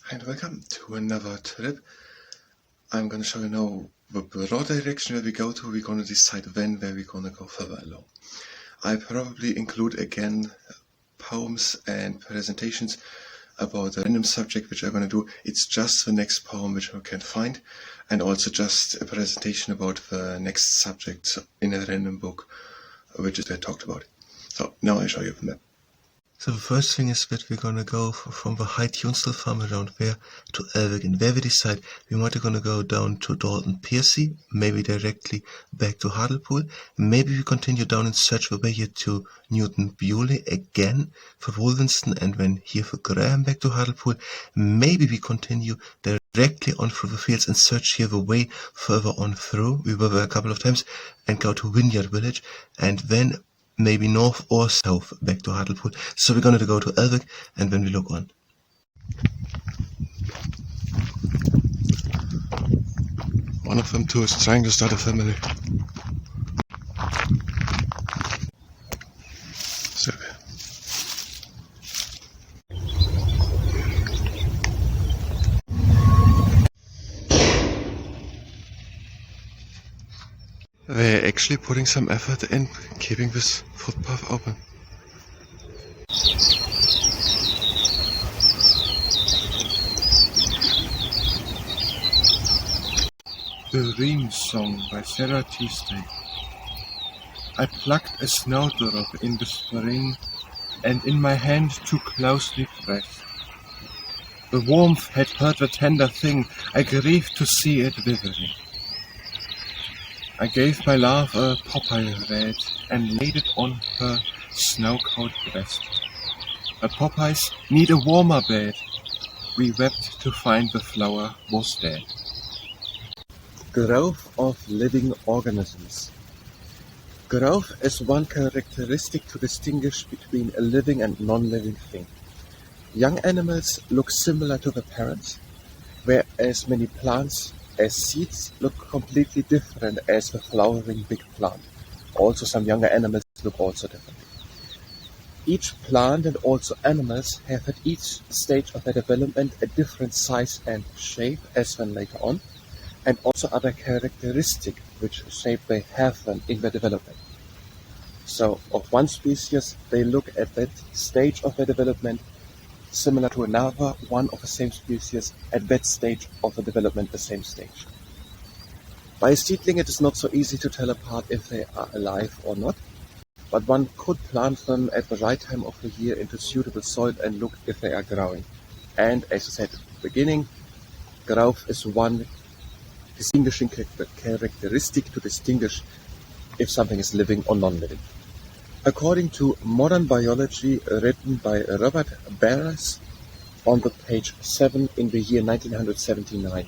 And welcome to another trip. I'm going to show you now the broad direction where we go to. We're going to decide where we're going to go further along. I probably include again poems and presentations about a random subject which I'm going to do. It's just the next poem which I can find, and also just a presentation about the next subject in a random book which is talked about. So now I show you the map. So the first thing is that we're gonna go from the High Tunstall farm around there to Elwick, and where we decide we might gonna go down to Dalton Piercy, maybe directly back to Hartlepool. Maybe we continue down and search the way here to Newton Bewley again for Wolverhampton, and then here for Graham back to Hartlepool. Maybe we continue directly on through the fields and search here the way further on through. We were there a couple of times and go to Vineyard Village, and then maybe north or south back to Hartlepool. So we're going to go to Elwick and then we look on. One of them too is trying to start a family. So they're actually putting some effort in keeping this footpath open. The Ream Song by Sara Teasdale. I plucked a snowdrop in the spring, and in my hand too closely pressed. The warmth had hurt the tender thing, I grieved to see it withering. I gave my love a popeye red and laid it on her snow-cold breast. The popeyes need a warmer bed. We wept to find the flower was dead. Growth of living organisms. Growth is one characteristic to distinguish between a living and non-living thing. Young animals look similar to their parents, whereas many plants as seeds look completely different as the flowering big plant. Also some younger animals look also different. Each plant and also animals have at each stage of their development a different size and shape as when later on, and also other characteristics which shape they have them in their development. So of one species they look at that stage of their development similar to another one of the same species at that stage of the development, the same stage. By a seedling it is not so easy to tell apart if they are alive or not, but one could plant them at the right time of the year into suitable soil and look if they are growing. And as I said at the beginning, growth is one distinguishing characteristic to distinguish if something is living or non-living. According to Modern Biology, written by Robert Barras on the page 7 in the year 1979,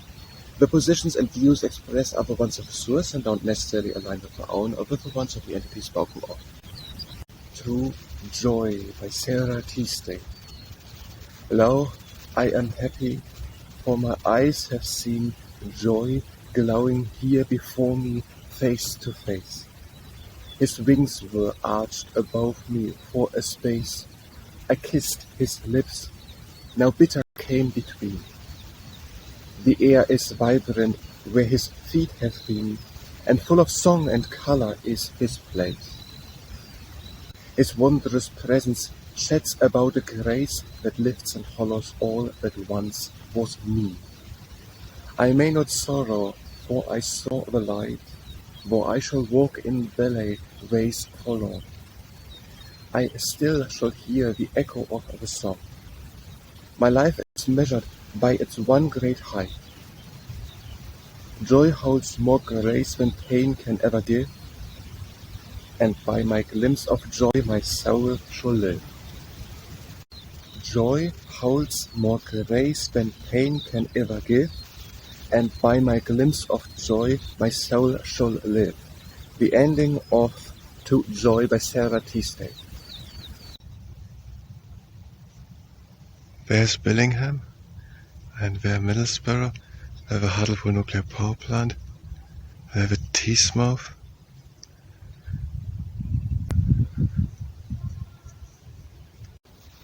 the positions and views expressed are the ones of the source and don't necessarily align with the own or with the ones of the entity spoken of. True Joy by Sara Teasdale. Lo, I am happy, for my eyes have seen joy glowing here before me face to face. His wings were arched above me for a space. I kissed his lips, now bitter came between. The air is vibrant where his feet have been, and full of song and color is his place. His wondrous presence sheds about a grace that lifts and hollows all that once was me. I may not sorrow, for I saw the light, though I shall walk in Vale ways forlorn. I still shall hear the echo of the song. My life is measured by its one great height. Joy holds more grace than pain can ever give, and by my glimpse of joy my soul shall live. Joy holds more grace than pain can ever give, and by my glimpse of joy my soul shall live. The ending of To Joy by Sara Teasdale. There's Billingham, and there Middlesbrough, there the Hartlepool nuclear power plant, there the Teesmouth.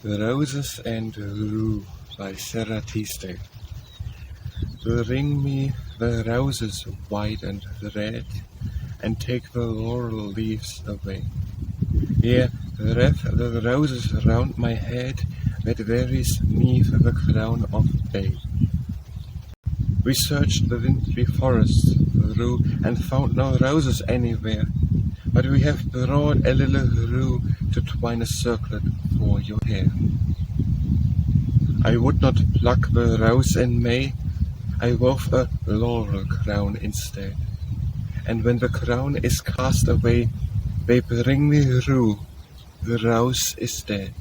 The roses and rue. by Sara Teasdale. Bring me the roses white and red, and take the laurel leaves away. Here wreath the roses round my head, that varies neath the crown of bay. We searched the wintry forests through, and found no roses anywhere, but we have brought a little rue to twine a circlet for your hair. I would not pluck the rose in May, I wove a laurel crown instead, and when the crown is cast away, they bring me rue, the rose is dead.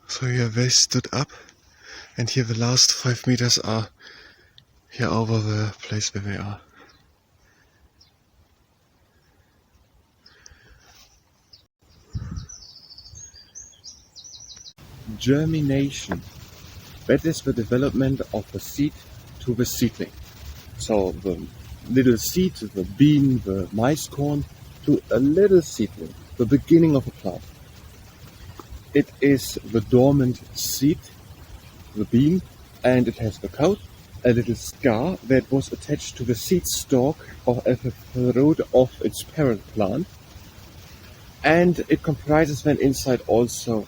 So here they stood up, and here the last 5 meters are here over the place where they are. Germination. That is the development of the seed to the seedling. So the little seed, the bean, the maize corn, to a little seedling, the beginning of a plant. It is the dormant seed, the bean, and it has the coat, a little scar that was attached to the seed stalk at the root of its parent plant, and it comprises then inside also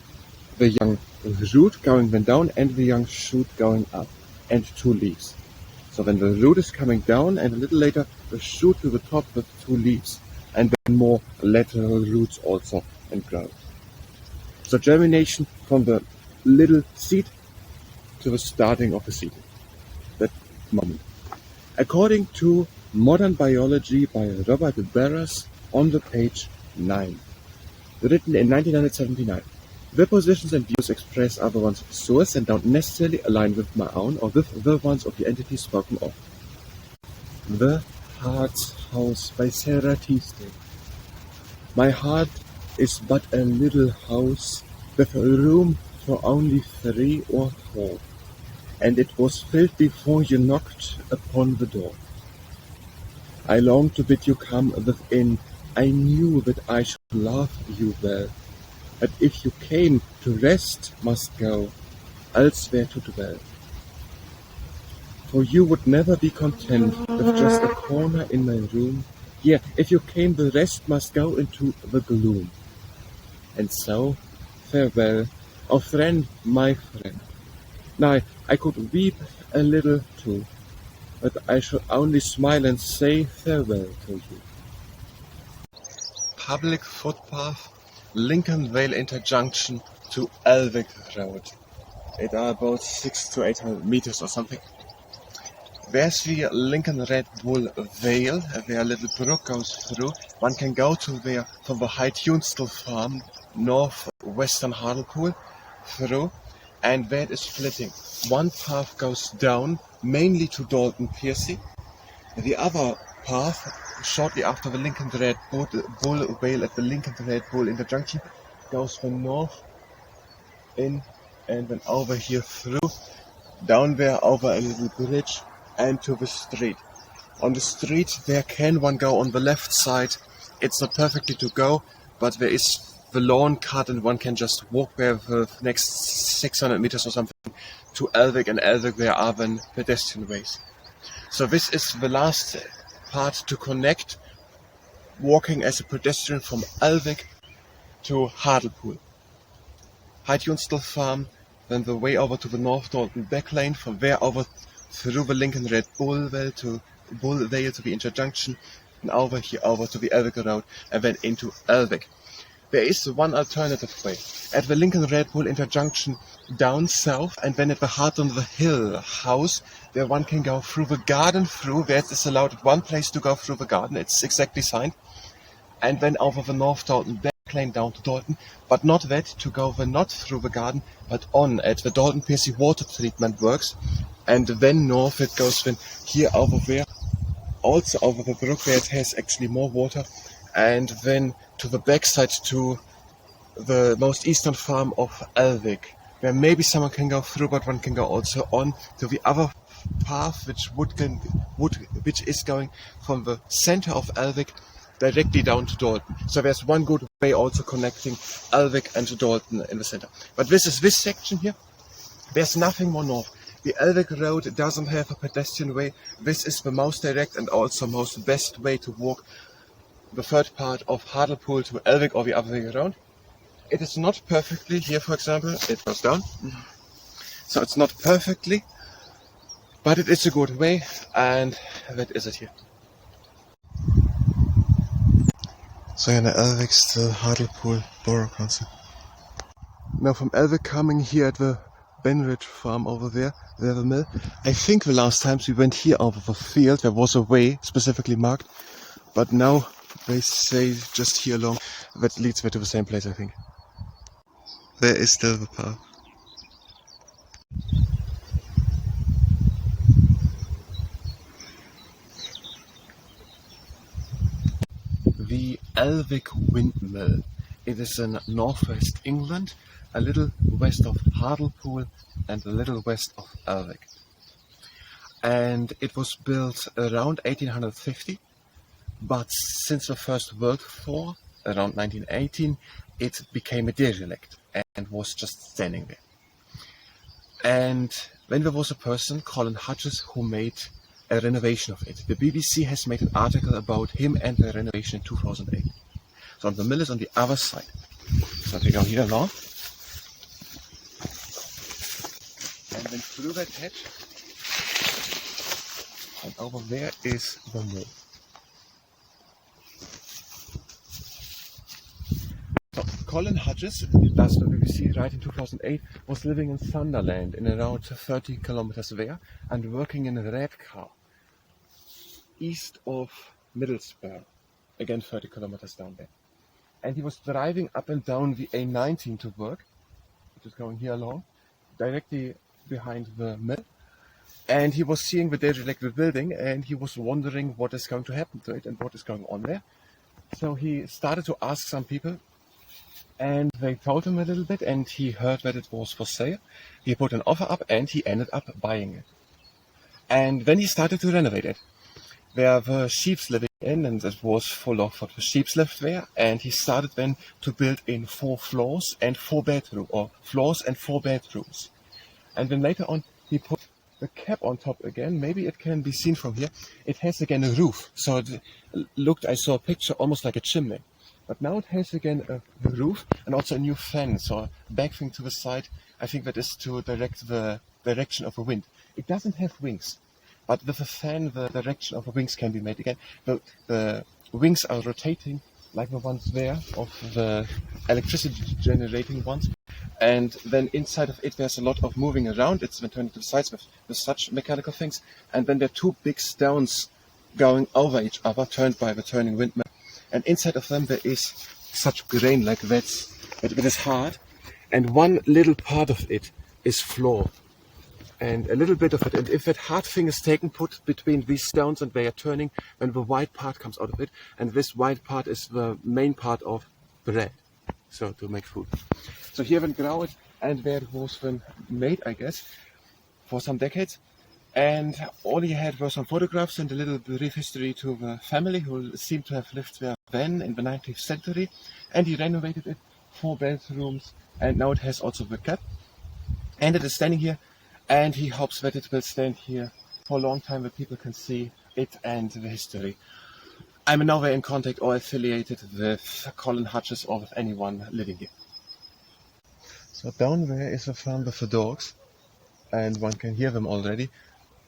the young root going then down and the young shoot going up, and 2 leaves. So then the root is coming down, and a little later the shoot to the top with 2 leaves, and then more lateral roots also and grow. So germination from the little seed to the starting of the seed. That moment. According to Modern Biology by Robert Barras on the page 9. Written in 1979. The positions and views expressed are the ones of the source and don't necessarily align with my own or with the ones of the entity spoken of. The Heart's House by Sara Teasdale. My heart is but a little house with room for only 3 or 4, and it was filled before you knocked upon the door. I longed to bid you come within. I knew that I should love you well, but if you came to rest, must go elsewhere to dwell. For you would never be content with just a corner in my room. Yeah, if you came, the rest must go into the gloom. And so, farewell, oh friend, my friend. Nay, I could weep a little too, but I should only smile and say farewell to you. Public footpath, Lincoln Vale Interjunction to Elwick Road. It are about 600 to 800 meters or something. There's the Lincoln Red Bull Vale, where a little brook goes through. One can go to there from the Hartlepool farm, northwestern Hartlepool, through, and where it is splitting. One path goes down, mainly to Dalton Piercy. The other path, shortly after the Lincoln Red Bull Vale at the Lincoln Red Bull Interjunction, goes from north in and then over here through, down there over a little bridge, and to the street. On the street there can one go on the left side. It's not perfectly to go, but there is the lawn cut and one can just walk there for the next 600 meters or something to Elwick, and Elwick there are then pedestrian ways. So this is the last part to connect, walking as a pedestrian from Elwick to Hartlepool. Hartlepool farm, then the way over to the North Dalton back lane, from there over through the Lincoln Red Bull Vale to the Interjunction, and over here over to the Elwick Road, and then into Elwick. There is one alternative way. At the Lincoln Red Bull Interjunction down south, and then at the Heart on the Hill house, there one can go through the garden through. There is allowed one place to go through the garden, it's exactly signed. And then over the North Dalton back lane down to Dalton, but not that, to go not through the garden, but on at the Dalton Piercy water treatment works. And then north it goes then here over there, also over the brook where it has actually more water, and then to the backside to the most eastern farm of Elwick, where maybe someone can go through, but one can go also on to the other path, which is going from the center of Elwick directly down to Dalton. So there's one good way also connecting Elwick and Dalton in the center. But this is this section here. There's nothing more north. The Elwick Road doesn't have a pedestrian way. This is the most direct and also most best way to walk the third part of Hartlepool to Elwick or the other way around. It is not perfectly, here for example, it goes down. So it's not perfectly, but it is a good way, and that is it here. So in Elwick still Hartlepool Borough Council. Now from Elwick coming here at the Benridge farm over there, the mill. I think the last times we went here over the field, there was a way specifically marked, but now they say just here along, that leads me to the same place I think. There is still the path. The Elwick Windmill. It is in northwest England, a little west of Hartlepool and a little west of Elwick. And it was built around 1850, but since the First World War, around 1918, it became a derelict and was just standing there. And then there was a person, Colin Hutchins, who made a renovation of it. The BBC has made an article about him and the renovation in 2008. So the mill is on the other side. So we go here along. And then through that hedge. And over there is the mill. So Colin Hutchins, that's the BBC, right in 2008, was living in Sunderland in around 30 kilometers there and working in a REG car east of Middlesbrough, again 30 kilometers down there. And he was driving up and down the A19 to work, which is going here along, directly behind the mill. And he was seeing the derelict building and he was wondering what is going to happen to it and what is going on there. So he started to ask some people, and they told him a little bit, and he heard that it was for sale. He put an offer up and he ended up buying it. And then he started to renovate it. There were sheep living in, and it was full of what the sheep lived there. And he started then to build in 4 floors and 4 bedrooms, or floors and 4 bedrooms. And then later on, he put the cap on top again. Maybe it can be seen from here. It has again a roof. So it looked, I saw a picture almost like a chimney. But now it has again a roof and also a new fan. So a back thing to the side. I think that is to direct the direction of the wind. It doesn't have wings. But with a fan, the direction of the wings can be made again. The wings are rotating like the ones there of the electricity generating ones. And then inside of it, there's a lot of moving around. It's been turned to the sides with such mechanical things. And then there are 2 big stones going over each other, turned by the turning windmill. And inside of them, there is such grain like that. It is hard. And one little part of it is floor. And a little bit of it, and if that hard thing is taken, put between these stones and they are turning, then the white part comes out of it, and this white part is the main part of bread, so to make food. So here went grout, and there it was then made, I guess, for some decades, and all he had were some photographs and a little brief history to the family who seemed to have lived there then in the 19th century, and he renovated it, 4 bedrooms, and now it has also the cat, and it is standing here. And he hopes that it will stand here for a long time, that people can see it and the history. I'm in no way in contact or affiliated with Colin Hutchins or with anyone living here. So down there is a farm with the dogs, and one can hear them already.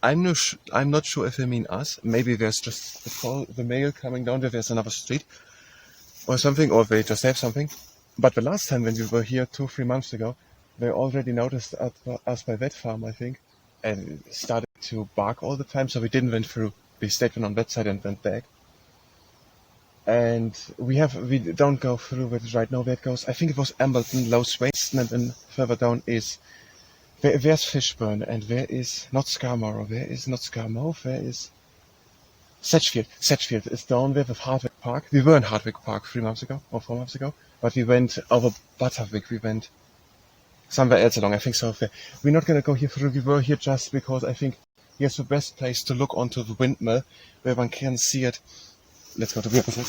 I'm not sure if they mean us. Maybe there's just the mail coming down there. There's another street or something, or they just have something. But the last time when we were here 2-3 months ago, they already noticed us by that farm, I think, and started to bark all the time, so we didn't went through. We stayed on that side and went back. And we don't go through it right now where it goes. I think it was Embledon, Low Swanston, and then further down is, where's Fishburn, and where is, not Scarmore, where is not Scarmouth, where is Sedgefield. Sedgefield is down there with Hartwick Park. We were in Hartwick Park 3 months ago, or 4 months ago, but we went over Butterwick, we went somewhere else along, I think so. We're not going to go here through, we were here just because I think here's the best place to look onto the windmill, where one can see it let's go to the other side.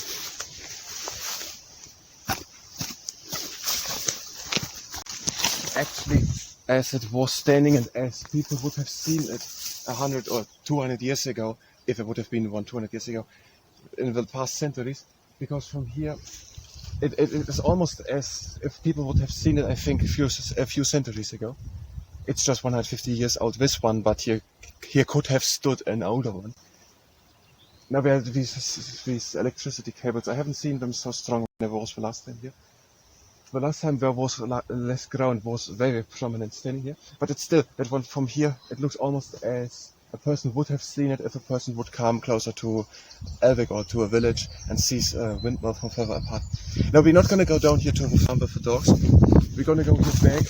Actually, as it was standing and as people would have seen it 100 or 200 years ago, if it would have been 200 years ago, in the past centuries, because from here, it is almost as if people would have seen it, I think, a few centuries ago. It's just 150 years old, this one, but here could have stood an older one. Now we have these electricity cables. I haven't seen them so strong when I was the last time here. The last time there was less ground, was very prominent standing here. But it's still, that one from here, it looks almost as a person would have seen it if a person would come closer to Elwick or to a village and sees a windmill from further apart. Now we're not going to go down here to the farm with the dogs. We're going to go here back.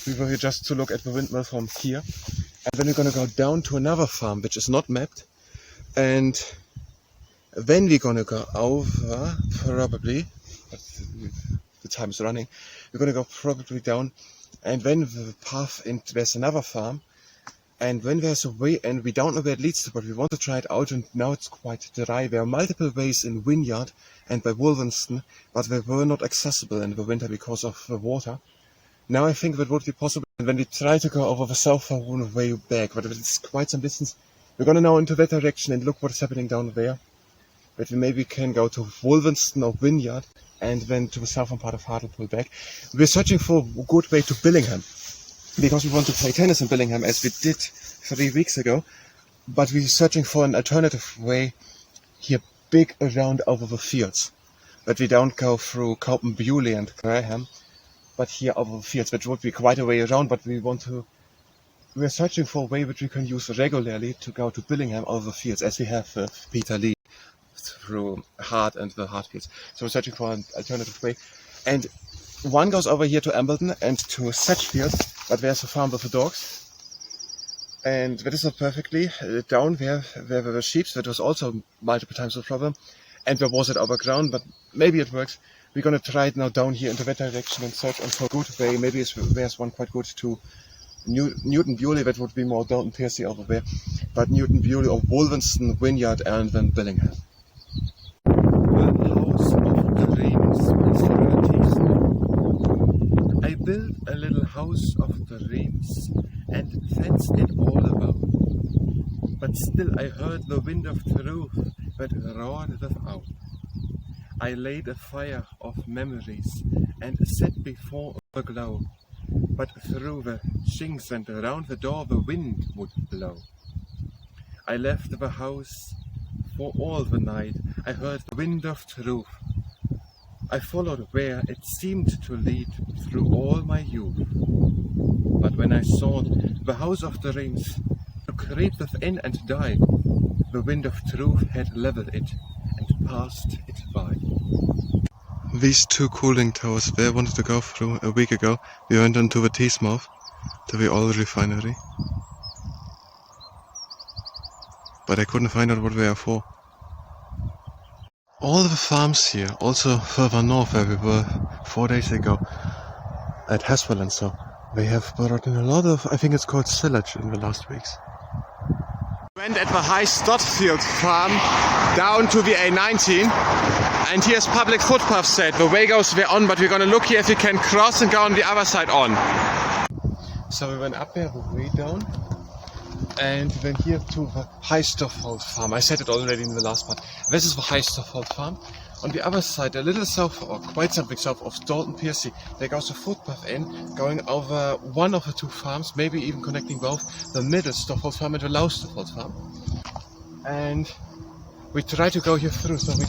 We were here just to look at the windmill from here. And then we're going to go down to another farm, which is not mapped. And then we're going to go over, probably, but the time is running, we're going to go probably down, and then the path, and there's another farm, and when there's a way, and we don't know where it leads to, but we want to try it out, and now it's quite dry. There are multiple ways in Wynyard and by Wolvenston, but they were not accessible in the winter because of the water. Now I think that would be possible, and when we try to go over the southern way back, but it's quite some distance, we're going to now into that direction and look what is happening down there. But we maybe can go to Wolvenston or Wynyard and then to the southern part of Hartlepool back. We're searching for a good way to Billingham, because we want to play tennis in Billingham as we did 3 weeks ago, but we're searching for an alternative way here big around over the fields. That we don't go through Cowpen, Bewley and Graham, but here over the fields, which would be quite a way around, but we're searching for a way which we can use regularly to go to Billingham over the fields, as we have with Peter Lee through Hart and the Hartfields. So we're searching for an alternative way. And one goes over here to Embledon and to Sedgefield, but there's a farm with the dogs. And that is not perfectly. Down there were the sheep, that was also multiple times a problem. And there was it overground, but maybe it works. We're going to try it now down here into that direction and search for a good way. Maybe there's one quite good to Newton Bewley, that would be more Dalton Piercy over there. But Newton Bewley or Wolvenston, Wynyard and then Billingham. The House of Dreams by Sara Teasdale. I built a little house of dreams and fenced it all about. But still I heard the wind of truth that roared without. I laid a fire of memories and set before a glow. But through the chinks and round the door the wind would blow. I left the house for all the night. I heard the wind of truth. I followed where it seemed to lead through all my youth. But when I sought the house of dreams to creep within and die, the wind of truth had levelled it and passed it by. These two cooling towers there I wanted to go through a week ago. We went on to the Teesmouth, to the oil refinery. But I couldn't find out what they are for. All the farms here, also further north where we were 4 days ago at Haswell and so, they have brought in a lot of, I think it's called silage in the last weeks. We went at the High Stotfield farm down to the A19, and here's public footpath set. The way goes there on, but we're gonna look here if we can cross and go on the other side on. So we went up there, the way down, and then here to the High Stotfield farm. I said it already in the last part. This is the High Stotfield farm. On the other side, a little south, or quite something south of Dalton Piercy, there goes a footpath in, going over one of the two farms, maybe even connecting both, the Middle Stotfield farm and the Low Stotfield farm. And we tried to go here through, so we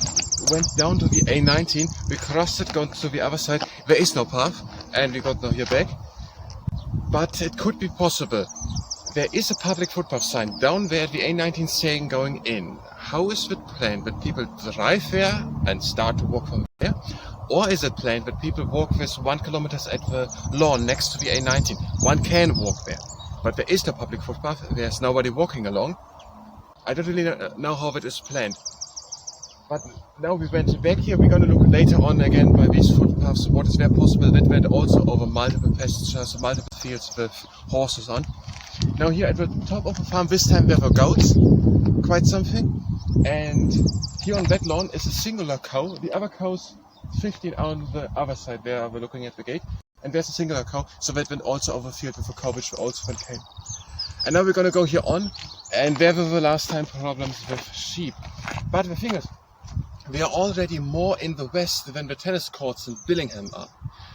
went down to the A19, we crossed it, going to the other side. There is no path, and we got now here back. But it could be possible. There is a public footpath sign down there at the A19 saying going in. How is it planned that people drive there and start to walk from there? Or is it planned that people walk this 1 kilometer at the lawn next to the A19? One can walk there, but there is no public footpath, there's nobody walking along. I don't really know how it is planned. But now we went back here, we're going to look later on again by these footpaths, what is there possible. That went also over multiple pastures, multiple fields with horses on. Now here at the top of the farm, this time there were goats, quite something, and Here on that lawn is a singular cow. The other cows 15 on the other side where we're looking at the gate. And there's a singular cow, so that went also over the field with a cow which also came. And now we're gonna go here on, and there were the last time problems with sheep. But the thing is, we are already more in the west than the tennis courts in Billingham are.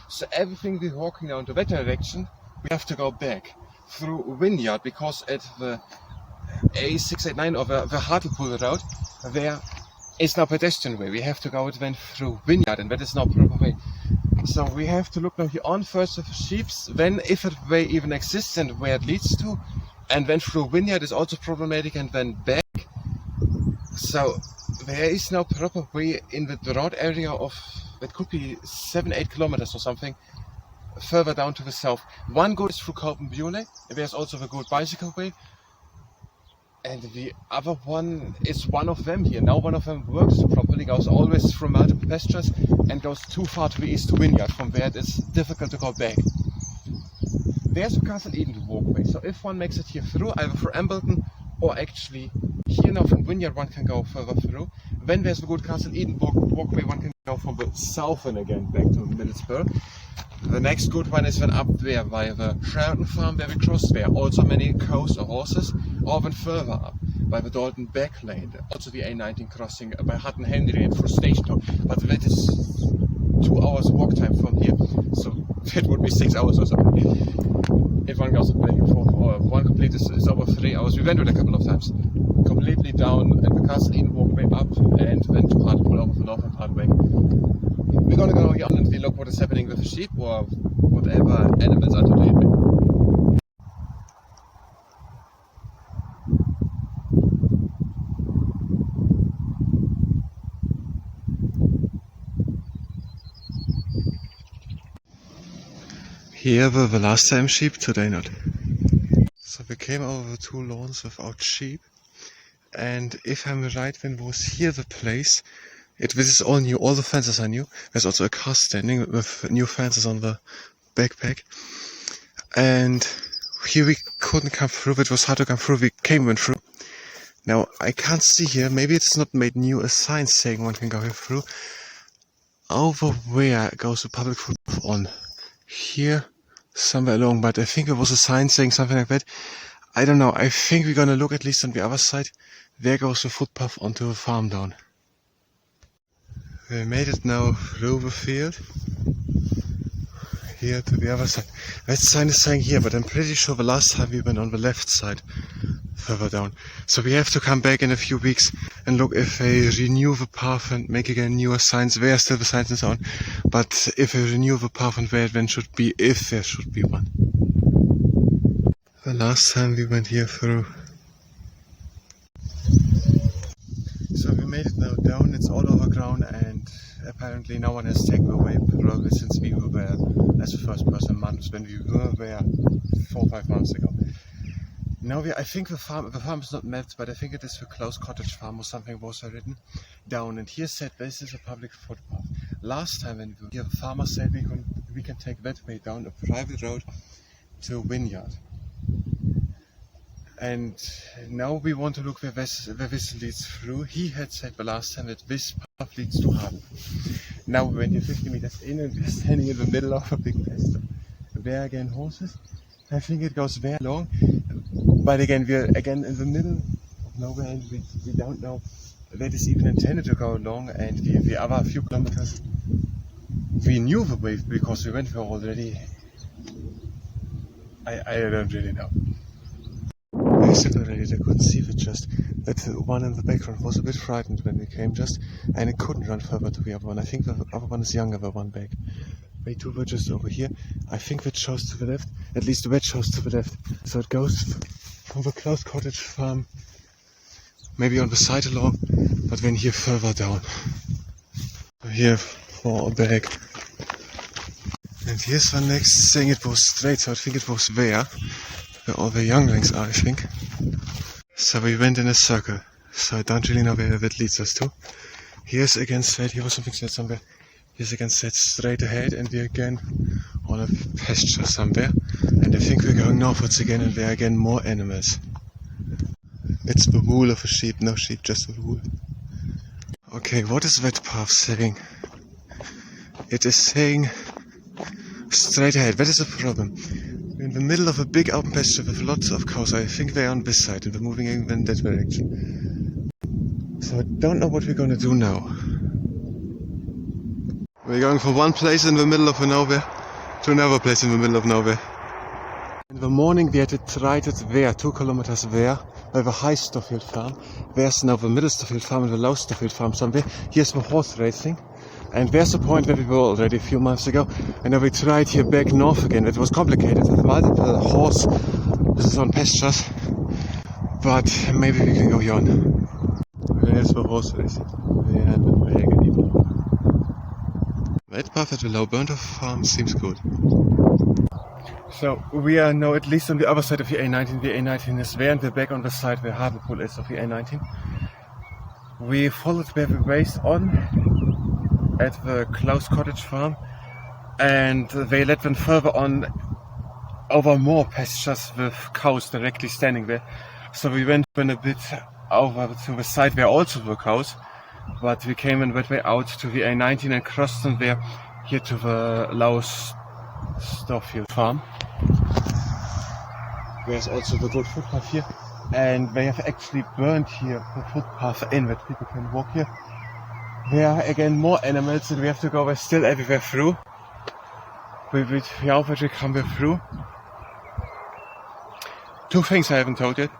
So everything we're walking now in that direction, we have to go back through Wynyard, because at the A689 or the Hartlepool road, there is no pedestrian way. We have to go then through Wynyard, and that is no proper way. So we have to look now here on first with the sheep, then if a way even exists and where it leads to, and then through Wynyard is also problematic, and then back. So there is no proper way in the broad area of, it could be 7-8 kilometers or something, further down to the south. One goes through Copenhagen, there's also the good bicycle way, and the other one is one of them here. Now one of them works properly, goes always through multiple pastures and goes too far to the east to Wynyard, from where it is difficult to go back. There's a Castle Eden walkway, so if one makes it here through, either through Embledon or actually here now from Wynyard one can go further through. Then there's the good Castle Eden walkway, one can go from the south and again back to Middlesbrough. The next good one is then up there by the Sheraton farm where we cross there. Also many cows or horses, or then further up by the Dalton back lane. Also the A19 crossing by Hutton Henry and through Station Top. But that is 2 hours walk time from here, so that would be 6 hours or something. If one goes back and forth, or one complete is over 3 hours. We went to it a couple of times. Completely down at the Castle Eden walkway up, and then to Hartlepool over the northern parkway. We're gonna go here on and we look what is happening with the sheep or whatever animals are today. Here were the last time sheep, today not. So we came over 2 lawns without sheep, and if I'm right, when was here the place, this is all new, all the fences are new. There's also a car standing with new fences on the backpack. And here we couldn't come through, it was hard to come through, went through. Now I can't see here, maybe it's not made new, a sign saying one can go here through. Over where goes the public footpath on? Here, somewhere along, but I think there was a sign saying something like that. I don't know, I think we're gonna look at least on the other side. There goes the footpath onto the farm down. We made it now through the field, here to the other side. That sign is saying here, but I'm pretty sure the last time we went on the left side, further down. So we have to come back in a few weeks and look if they renew the path and make again newer signs. There are still the signs and so on, but if they renew the path and where it then should be, if there should be one. The last time we went here through. So we made it now down, it's all overgrown, and apparently no one has taken away probably since we were there as the first person months, when we were there 4 or 5 months ago. Now I think the farm is not mapped, but I think it is the Close Cottage Farm or something was written down, and here said this is a public footpath. Last time when we were here, the farmer said we can take that way down a private road to Wynyard. And now we want to look where this leads through. He had said the last time that this path leads to Hartlepool. Now we went here 50 meters in and we're standing in the middle of a big pasture. There again horses. I think it goes very long. But again, we're again in the middle of nowhere, and we don't know that is even intended to go long, and the other few kilometers we knew the way because we went there already. I don't really know. I said already I couldn't see it, just that the one in the background was a bit frightened when we came just, and it couldn't run further to the other one. I think the other one is younger, the one back. They two were just over here. I think that shows to the left, at least the red shows to the left. So it goes from the Close Cottage Farm, maybe on the side along, but then here further down. Here for back. And here's the next thing, it was straight, so I think it was there. Where all the younglings are, I think. So we went in a circle, so I don't really know where that leads us to. Here's again straight, here was something said somewhere. Here's again set straight ahead, and we're again on a pasture somewhere. And I think we're going northwards again, and there are again more animals. It's the wool of a sheep, no sheep, just the wool. Okay, what is that path saying? It is saying straight ahead. That is the problem. We're in the middle of a big open pasture with lots of cows. I think they're on this side and we're moving in that direction. So I don't know what we're gonna do now. We're going from one place in the middle of nowhere to another place in the middle of nowhere. In the morning we had it tried it there, 2 kilometers there, by the high Stoffield farm. There's now the middle Stoffield farm and the low Stoffield farm somewhere. Here's the horse racing. And there's the point where we were already a few months ago. And now we tried here back north again. It was complicated with multiple horse. This is on pastures. But maybe we can go here on. There's the horse racing. That path at the low Burntoff farm seems good. So we are now at least on the other side of the A19. The A19 is there and we're back on the side where Hartlepool is of the A19. We followed where we raced on at the Klaus Cottage farm and they led them further on over more pastures with cows directly standing there. So we went a bit over to the side where also were cows, but we came in that way out to the A19 and crossed them there here to the Laus Stoffield farm. There's also the good footpath here, and they have actually burned here the footpath in that people can walk here. There are again more animals and we have to go still everywhere through. We already come through. 2 things I haven't told yet.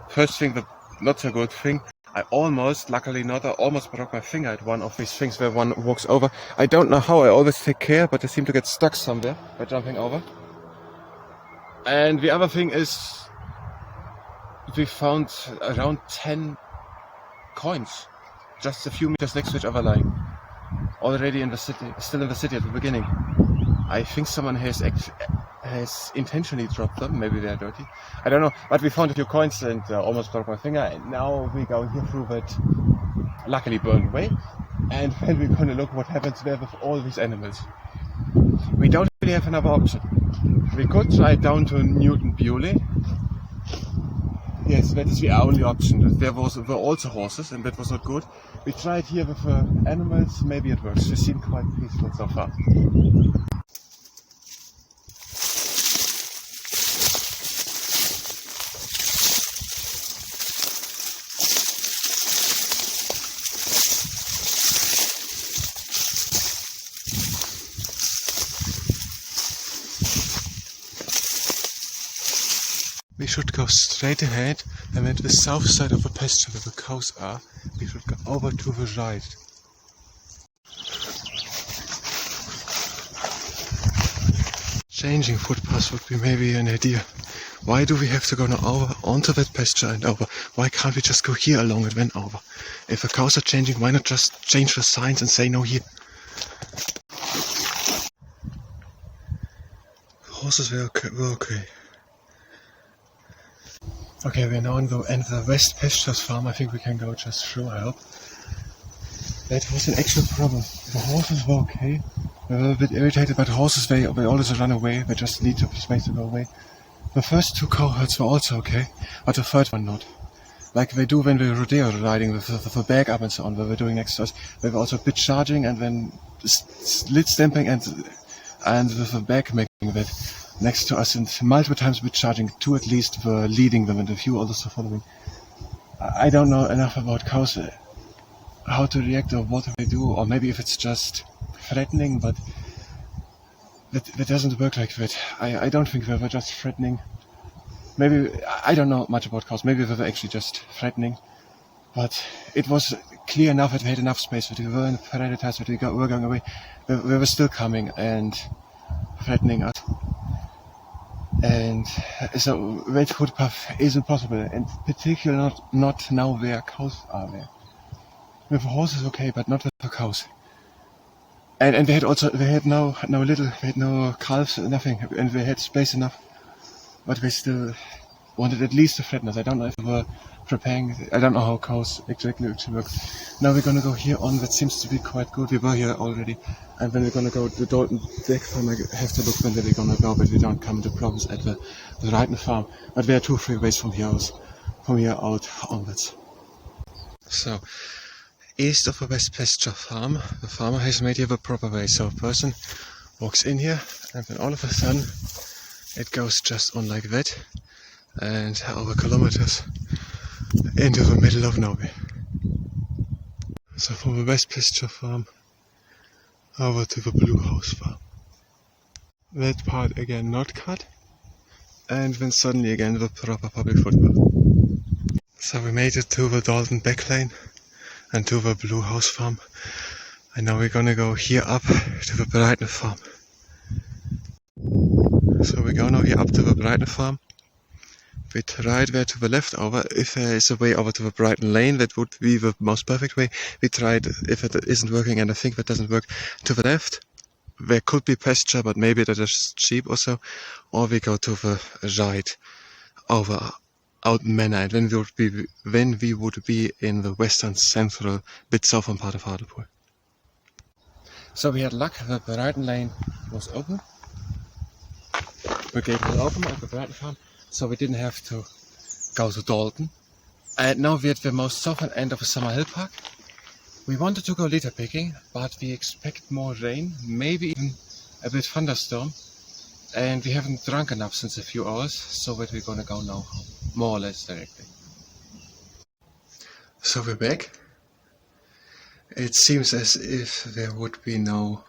First thing, the not so good thing. I almost broke my finger at one of these things where one walks over. I don't know how, I always take care, but I seem to get stuck somewhere by jumping over. And the other thing is, we found around 10 coins, just a few meters next to each other lying. Already in the city, still in the city at the beginning. I think someone has intentionally dropped them, maybe they're dirty. I don't know, but we found a few coins and almost broke my finger, and now we go here through that luckily burned way, and then we're gonna look what happens there with all these animals. We don't really have another option. We could try down to Newton Bewley. Yes, that is the only option. There were also horses and that was not good. We tried here with animals, maybe it works. They seem quite peaceful so far. We should go straight ahead and then to the south side of the pasture where the cows are. We should go over to the right. Changing footpaths would be maybe an idea. Why do we have to go now over onto that pasture and over? Why can't we just go here along and then over? If the cows are changing, why not just change the signs and say no here? Horses were okay. Okay, we're now in the West Pastures farm. I think we can go just through, I hope. That was an actual problem. The horses were okay. We were a bit irritated, but the horses, they always run away. They just need space to go away. The first 2 cow herds were also okay, but the third one not. Like they do when we're rodeo riding with the bag up and so on, where we're doing next to us. They were also bit charging and then lid stamping and with the bag making that next to us, and multiple times bit charging. 2 at least were leading them and a few others were following. I don't know enough about cows, how to react or what they do, or maybe if it's just threatening, but that doesn't work like that. I don't think they were just threatening. Maybe, I don't know much about cows, maybe they were actually just threatening, but it was clear enough that we had enough space, that we weren't prioritized, that we were going away. They were still coming and threatening us. And so that footpath isn't possible, and particularly not now where cows are there. With horses okay, but not with the cows. And they had no calves, nothing, and they had space enough, but they still wanted at least to threaten us. I don't know if they were preparing, I don't know how cows exactly work. Now we're gonna go here on, that seems to be quite good. We were here already, and then we're gonna go to the Dalton Deck farm. I have to look when we're gonna go, but we don't come into problems at the Reiten farm. But there are 2 freeways from here out onwards. So east of a West Pasture farm. The farmer has made here the proper way, so a person walks in here and then all of a sudden it goes just on like that and over kilometers into the middle of nowhere. So from the West Pasture farm over to the Blue House farm. That part again not cut, and then suddenly again the proper public footpath. So we made it to the Dalton back lane and to the Blue House farm, and now we're gonna go here up to the Brighton farm. So we go now here up to the Brighton farm. We tried there to the left over. If there is a way over to the Brighton lane, that would be the most perfect way. We tried, if it isn't working, and I think that doesn't work, to the left. There could be pasture, but maybe that is sheep or so. Or we go to the right over Ouden Manor, and then we would be in the western central bit southern part of Hartlepool. So we had luck. The Brighton lane was open. The gate was open at the Brighton farm, so we didn't have to go to Dalton. And now we're at the most southern end of the Summer Hill Park. We wanted to go litter picking, but we expect more rain, maybe even a bit thunderstorm. And we haven't drunk enough since a few hours, so that we're gonna go now home, more or less directly. So we're back. It seems as if there would be no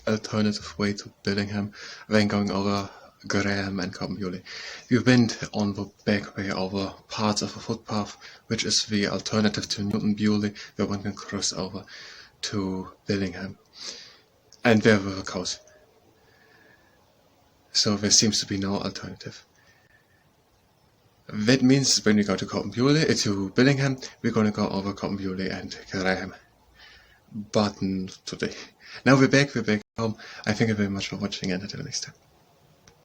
alternative way to Billingham than going over Graham and Cotton Bewley. We went on the back way over parts of a footpath, which is the alternative to Newton Bewley, where one can cross over to Billingham. And there were the cows. So there seems to be no alternative. That means when we go to Cotton Bewley, to Billingham, we're going to go over Cotton Bewley and Graham. But not today. Now we're back home. I thank you very much for watching, and until next time.